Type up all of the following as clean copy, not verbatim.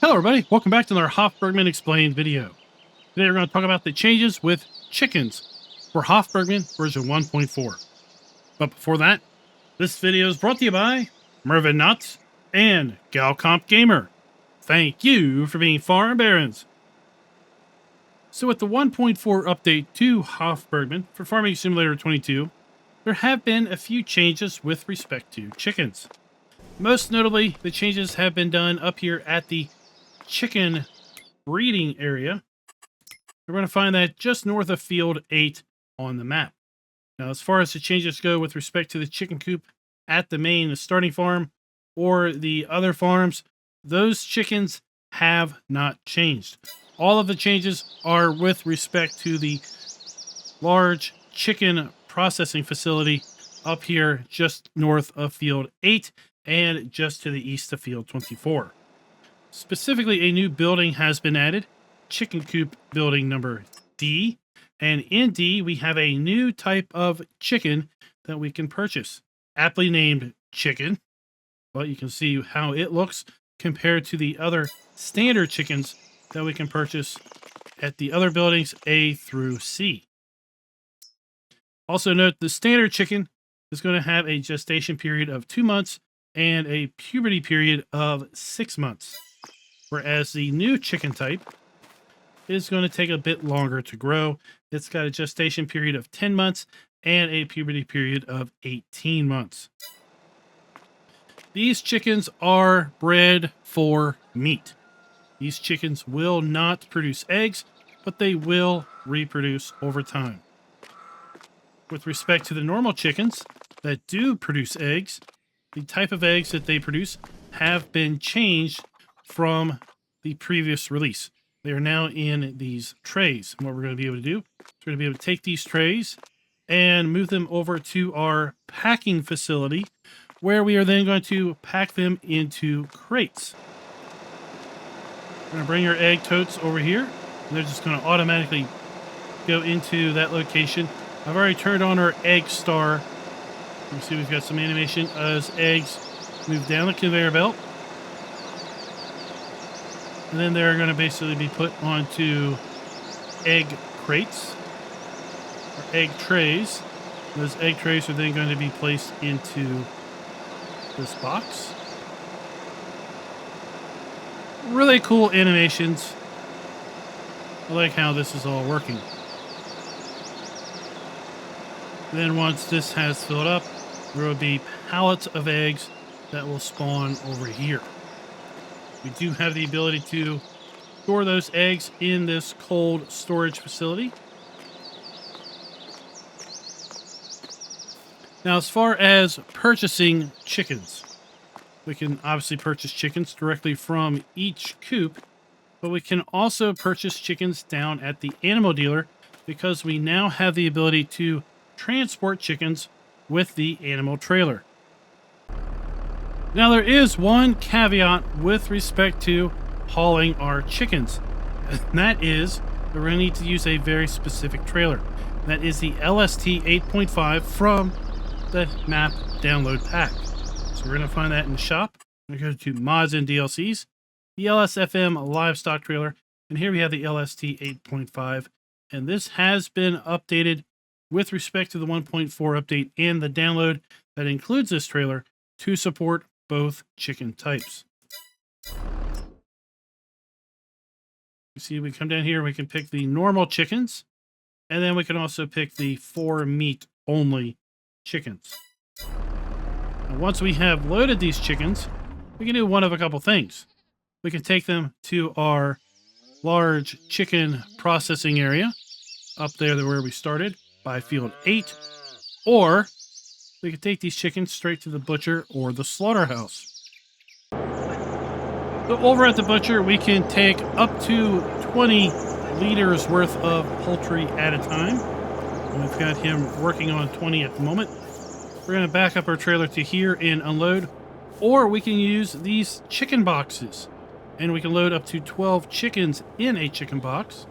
Hello everybody, welcome back to another Hof Bergmann Explained video. Today we're going to talk about the changes with chickens for Hof Bergmann version 1.4. But before that, this video is brought to you by Mervyn Knotts and Galcomp Gamer. Thank you for being farm barons. So with the 1.4 update to Hof Bergmann for Farming Simulator 22, there have been a few changes with respect to chickens. Most notably, the changes have been done up here at the chicken breeding area. We're going to find that just north of field 8 on the map. Now, as far as the changes go with respect to the chicken coop at the main starting farm or the other farms, those chickens have not changed. All of the changes are with respect to the large chicken processing facility up here just north of field 8 and just to the east of field 24. Specifically, a new building has been added, chicken coop building number D. And in D, we have a new type of chicken that we can purchase, aptly named chicken. But you can see how it looks compared to the other standard chickens that we can purchase at the other buildings A through C. Also note the standard chicken is going to have a gestation period of 2 months and a puberty period of 6 months. Whereas the new chicken type is going to take a bit longer to grow. It's got a gestation period of 10 months and a puberty period of 18 months. These chickens are bred for meat. These chickens will not produce eggs, but they will reproduce over time. With respect to the normal chickens that do produce eggs, the type of eggs that they produce have been changed from the previous release. They are now in these trays. And what we're going to be able to do is we're going to be able to take these trays and move them over to our packing facility, where we are then going to pack them into crates. We're going to bring our egg totes over here, and they're just going to automatically go into that location. I've already turned on our egg star. You can see we've got some animation as eggs move down the conveyor belt. And then they're going to basically be put onto egg crates, or egg trays. Those egg trays are then going to be placed into this box. Really cool animations. I like how this is all working. Then once this has filled up, there will be pallets of eggs that will spawn over here. We do have the ability to store those eggs in this cold storage facility. Now, as far as purchasing chickens, we can obviously purchase chickens directly from each coop, but we can also purchase chickens down at the animal dealer because we now have the ability to transport chickens with the animal trailer. Now, there is one caveat with respect to hauling our chickens, and that is that we're going to need to use a very specific trailer. That is the LST 8.5 from the map download pack. So we're going to find that in the shop. We're going to go to mods and DLCs, the LSFM livestock trailer, and here we have the LST 8.5, and this has been updated with respect to the 1.4 update and the download that includes this trailer to support both chicken types. You see, we come down here, we can pick the normal chickens, and then we can also pick the for meat only chickens. Now, once we have loaded these chickens, we can do one of a couple things. We can take them to our large chicken processing area up there where we started by field 8, or we can take these chickens straight to the butcher or the slaughterhouse. So over at the butcher, we can take up to 20 liters worth of poultry at a time. And we've got him working on 20 at the moment. We're going to back up our trailer to here and unload, or we can use these chicken boxes, and we can load up to 12 chickens in a chicken box.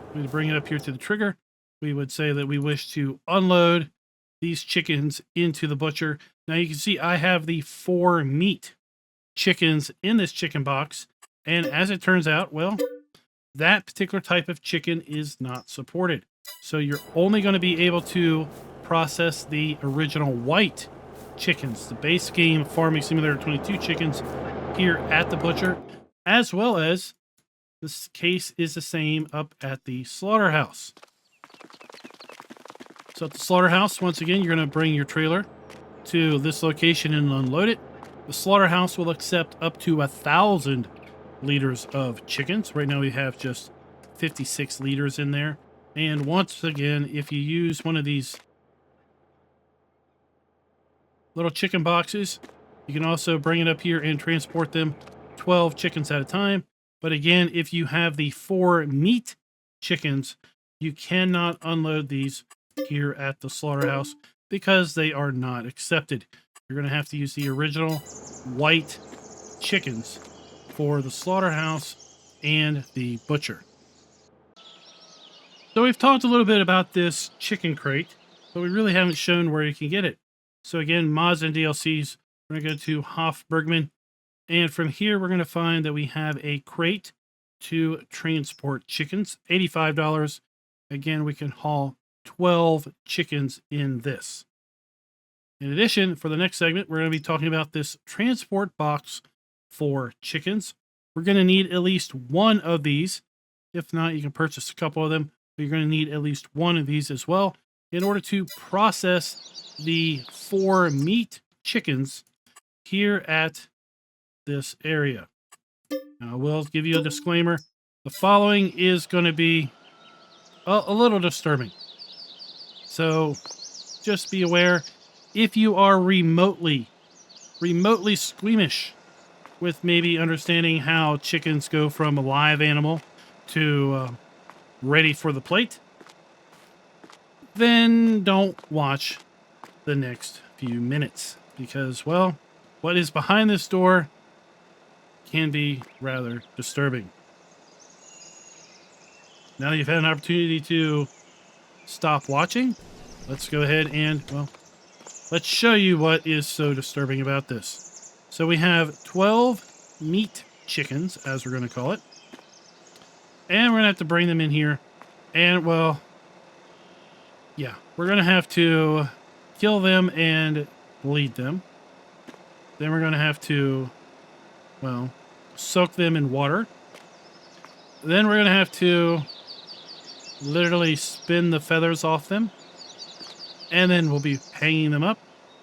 I'm going to bring it up here to the trigger. We would say that we wish to unload these chickens into the butcher. Now you can see I have the 4 meat chickens in this chicken box, And as it turns out, well, that particular type of chicken is not supported. So you're only going to be able to process the original white chickens, the base game Farming Simulator 22 chickens here at the butcher, as well as this case is the same up at the slaughterhouse. So at the slaughterhouse, once again, you're going to bring your trailer to this location and unload it. The slaughterhouse will accept up to 1,000 liters of chickens. Right now we have just 56 liters in there. And once again, if you use one of these little chicken boxes, you can also bring it up here and transport them 12 chickens at a time. But again, if you have the 4 meat chickens, you cannot unload these here at the slaughterhouse because they are not accepted. You're going to have to use the original white chickens for the slaughterhouse and the butcher. So we've talked a little bit about this chicken crate, but we really haven't shown where you can get it. So again, mods and DLCs, we're going to go to Hof Bergmann. And from here, we're going to find that we have a crate to transport chickens, $85. Again, we can haul 12 chickens in this. In addition, for the next segment, we're going to be talking about this transport box for chickens. We're going to need at least one of these. If not, you can purchase a couple of them. But you're going to need at least one of these as well in order to process the 4 meat chickens here at this area. Now, I will give you a disclaimer. The following is going to be a little disturbing. So just be aware, if you are remotely squeamish with maybe understanding how chickens go from a live animal to ready for the plate, then don't watch the next few minutes because, well, what is behind this door can be rather disturbing. Now that you've had an opportunity to stop watching, let's go ahead and, well, let's show you what is so disturbing about this. So we have 12 meat chickens, as we're going to call it. And we're going to have to bring them in here. And, well, yeah, we're going to have to kill them and bleed them. Then we're going to have to, well, soak them in water. Then we're going to have to literally spin the feathers off them. And then we'll be hanging them up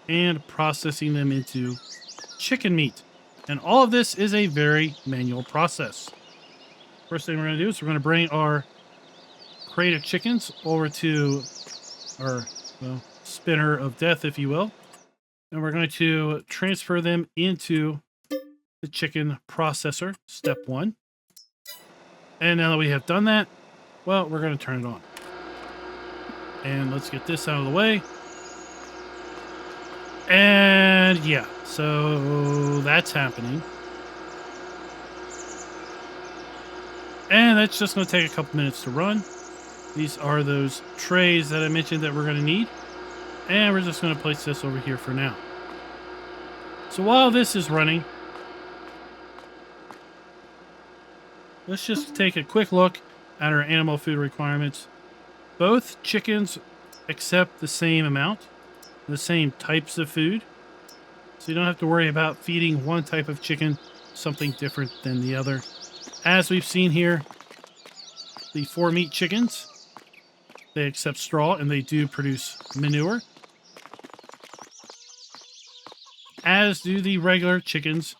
and processing them into chicken meat. And all of this is a very manual process. First thing we're going to do is we're going to bring our crate of chickens over to our, well, spinner of death, if you will. And we're going to transfer them into the chicken processor, step 1. And now that we have done that, well, we're going to turn it on. And let's get this out of the way. And yeah, so that's happening. And that's just going to take a couple minutes to run. These are those trays that I mentioned that we're going to need. And we're just going to place this over here for now. So while this is running, let's just take a quick look at our animal food requirements. Both chickens accept the same amount, the same types of food. So you don't have to worry about feeding one type of chicken something different than the other. As we've seen here, the 4 meat chickens, they accept straw and they do produce manure. As do the regular chickens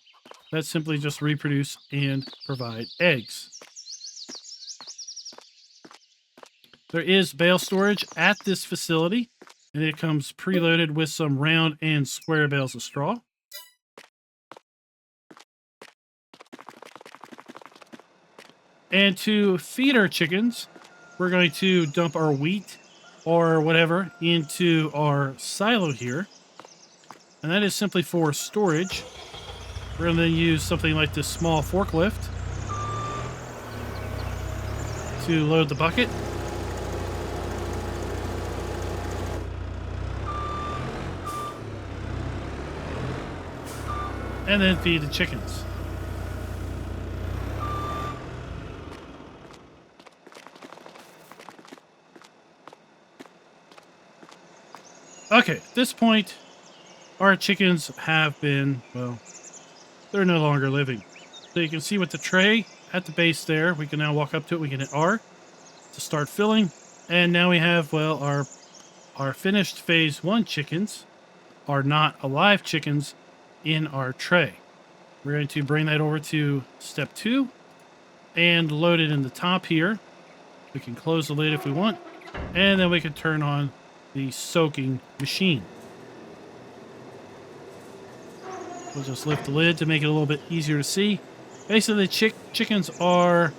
that simply just reproduce and provide eggs. There is bale storage at this facility, and it comes preloaded with some round and square bales of straw. And to feed our chickens, we're going to dump our wheat or whatever into our silo here. And that is simply for storage. We're going to then use something like this small forklift to load the bucket. And then feed the chickens. Okay, at this point, our chickens have been, well, they're no longer living. So you can see with the tray at the base there, we can now walk up to it. We can hit R to start filling. And now we have, well, our finished phase 1 chickens are not alive chickens in our tray. We're going to bring that over to step 2 and load it in the top here. We can close the lid if we want, and then we can turn on the soaking machine. We'll just lift the lid to make it a little bit easier to see. Basically, the chickens are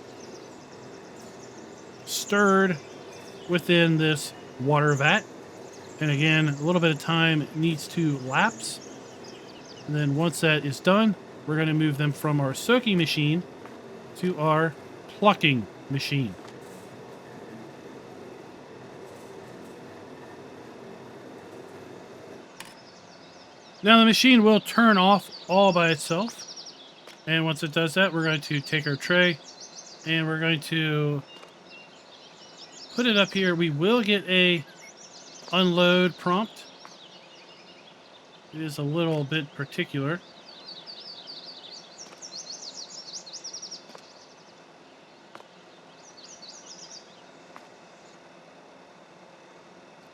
stirred within this water vat. And again, a little bit of time needs to lapse. And then once that is done, we're going to move them from our soaking machine to our plucking machine. Now the machine will turn off all by itself. And once it does that, we're going to take our tray and we're going to put it up here. We will get a unload prompt. It is a little bit particular.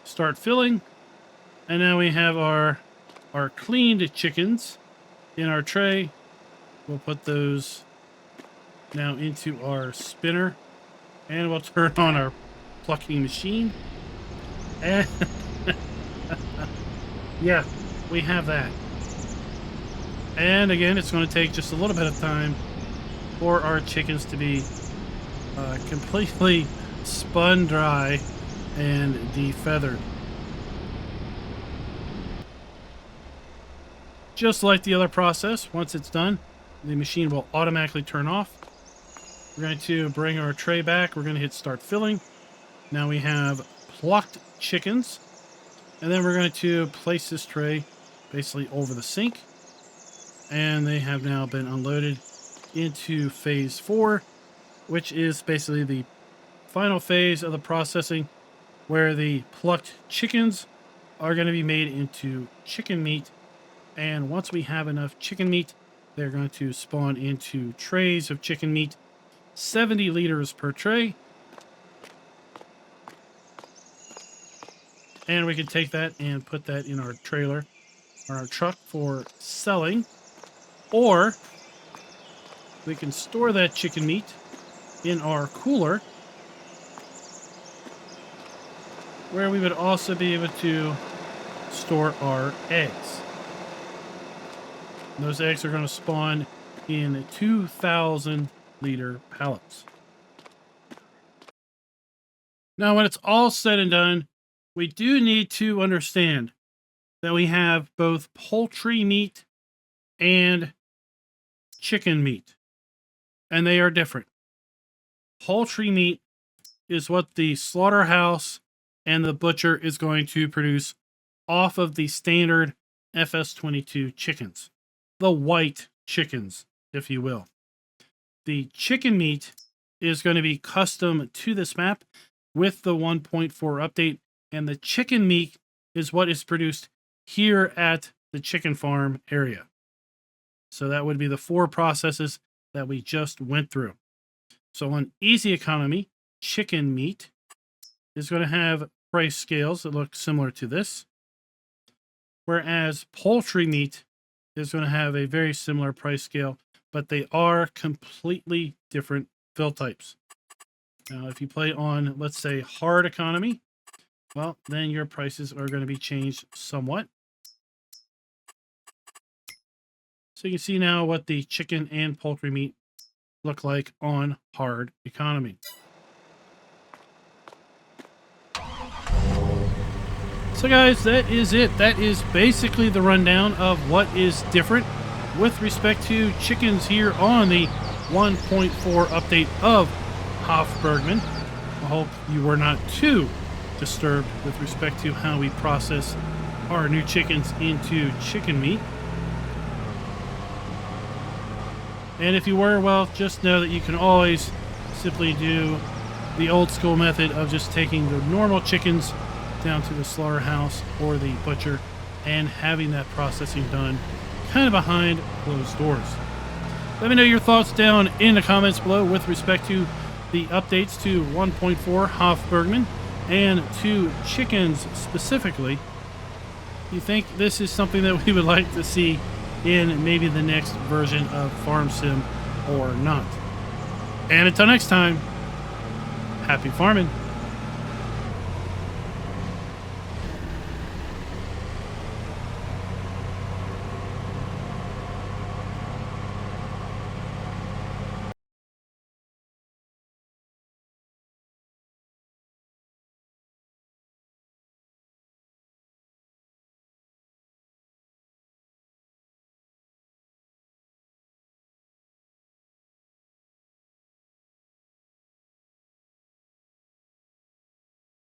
Start filling. And now we have our cleaned chickens in our tray. We'll put those now into our spinner. And we'll turn on our plucking machine. And yeah, we have that. And again, it's going to take just a little bit of time for our chickens to be completely spun dry and defeathered. Just like the other process, once it's done, the machine will automatically turn off. We're going to bring our tray back. We're going to hit start filling. Now we have plucked chickens. And then we're going to place this tray basically over the sink. And they have now been unloaded into phase 4, which is basically the final phase of the processing where the plucked chickens are going to be made into chicken meat. And once we have enough chicken meat, they're going to spawn into trays of chicken meat, 70 liters per tray. And we can take that and put that in our trailer or our truck for selling. Or we can store that chicken meat in our cooler, where we would also be able to store our eggs. And those eggs are going to spawn in 2,000 liter pallets. Now, when it's all said and done, we do need to understand that we have both poultry meat and chicken meat, and they are different. Poultry meat is what the slaughterhouse and the butcher is going to produce off of the standard FS22 chickens, the white chickens, if you will. The chicken meat is going to be custom to this map with the 1.4 update, and the chicken meat is what is produced here at the chicken farm area. So that would be the 4 processes that we just went through. So on easy economy, chicken meat is going to have price scales that look similar to this, whereas poultry meat is going to have a very similar price scale, but they are completely different fill types. Now, if you play on, let's say, hard economy, well, then your prices are going to be changed somewhat. So you can see now what the chicken and poultry meat look like on hard economy. So guys, that is it. That is basically the rundown of what is different with respect to chickens here on the 1.4 update of Hof Bergmann. I hope you were not too disturbed with respect to how we process our new chickens into chicken meat. And if you were, well, just know that you can always simply do the old school method of just taking the normal chickens down to the slaughterhouse or the butcher and having that processing done kind of behind closed doors. Let me know your thoughts down in the comments below with respect to the updates to 1.4 Hof Bergmann and to chickens specifically. Do you think this is something that we would like to see in maybe the next version of Farm Sim or not? And until next time, happy farming.